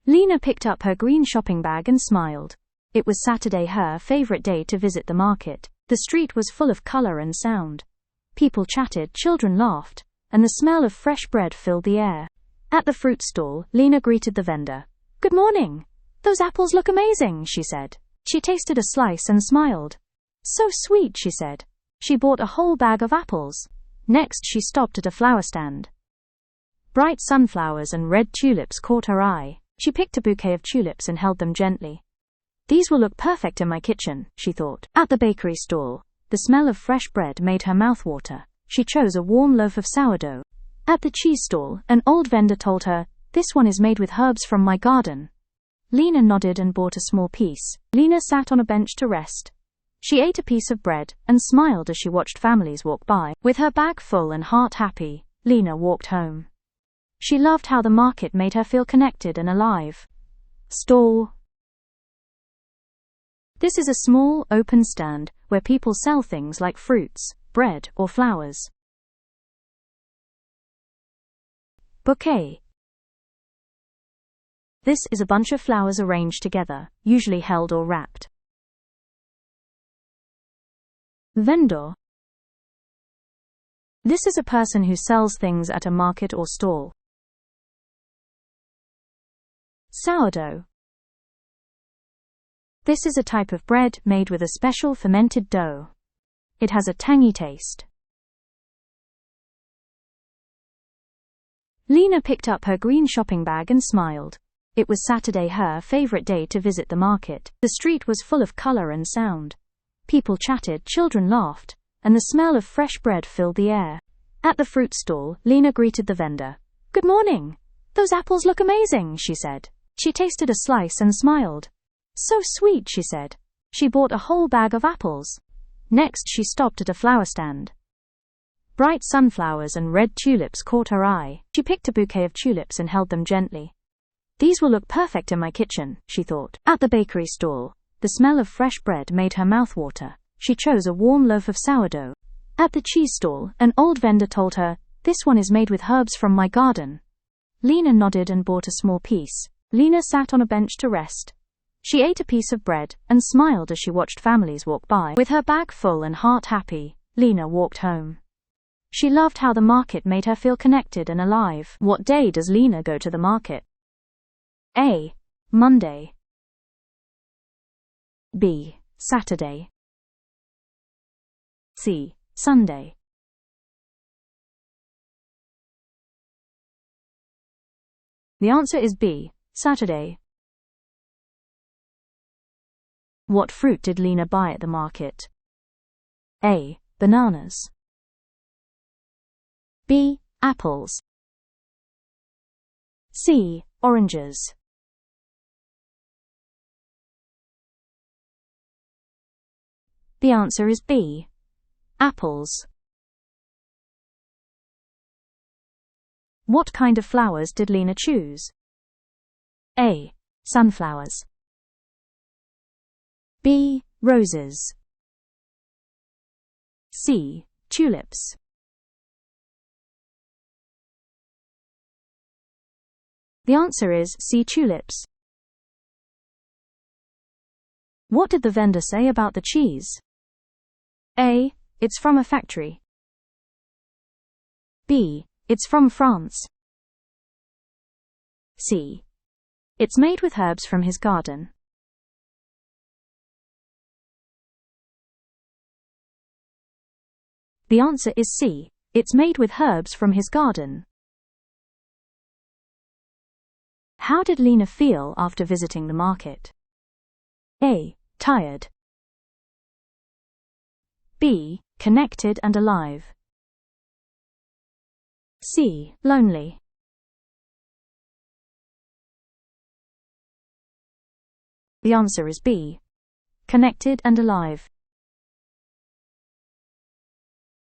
Lena picked up her green shopping bag and smiled. It was Saturday, her favorite day to visit the market. The street was full of color and sound. People chatted, children laughed, and the smell of fresh bread filled the air. At the fruit stall, Lena greeted the vendor. "Good morning. Those apples look amazing," she said. She tasted a slice and smiled. "So sweet," she said. She bought a whole bag of apples. Next, she stopped at a flower stand. Bright sunflowers and red tulips caught her eye. She picked a bouquet of tulips and held them gently. "These will look perfect in my kitchen," she thought. At the bakery stall, the smell of fresh bread made her mouth water. She chose a warm loaf of sourdough. At the cheese stall, an old vendor told her, "This one is made with herbs from my garden." Lena nodded and bought a small piece. Lena sat on a bench to rest. She ate a piece of bread and smiled as she watched families walk by. With her bag full and heart happy, Lena walked home. She loved how the market made her feel connected and alive. Stall. This is a small, open stand where people sell things like fruits, bread, or flowers. Bouquet. This is a bunch of flowers arranged together, usually held or wrapped. Vendor. This is a person who sells things at a market or stall. Sourdough. This is a type of bread made with a special fermented dough. It has a tangy taste. Lena picked up her green shopping bag and smiled. It was Saturday, her favorite day to visit the market. The street was full of color and sound. People chatted, children laughed, and the smell of fresh bread filled the air. At the fruit stall, Lena greeted the vendor. "Good morning. Those apples look amazing," she said. She tasted a slice and smiled. "So sweet," she said. She bought a whole bag of apples. Next, she stopped at a flower stand. Bright sunflowers and red tulips caught her eye. She picked a bouquet of tulips and held them gently. "These will look perfect in my kitchen," she thought. At the bakery stall, the smell of fresh bread made her mouth water. She chose a warm loaf of sourdough. At the cheese stall, an old vendor told her, "This one is made with herbs from my garden." Lena nodded and bought a small piece. Lena sat on a bench to rest. She ate a piece of bread and smiled as she watched families walk by. With her bag full and heart happy, Lena walked home. She loved how the market made her feel connected and alive. What day does Lena go to the market? A. Monday. B. Saturday. C. Sunday. The answer is B. Saturday. What fruit did Lena buy at the market? A. Bananas. B. Apples. C. Oranges. The answer is B. Apples. What kind of flowers did Lena choose? A. Sunflowers. B. Roses. C. Tulips. The answer is C. Tulips. What did the vendor say about the cheese? A. It's from a factory. B. It's from France. C. It's made with herbs from his garden. The answer is C. It's made with herbs from his garden. How did Lena feel after visiting the market? A. Tired. B. Connected and alive. C. Lonely. The answer is B. Connected and alive.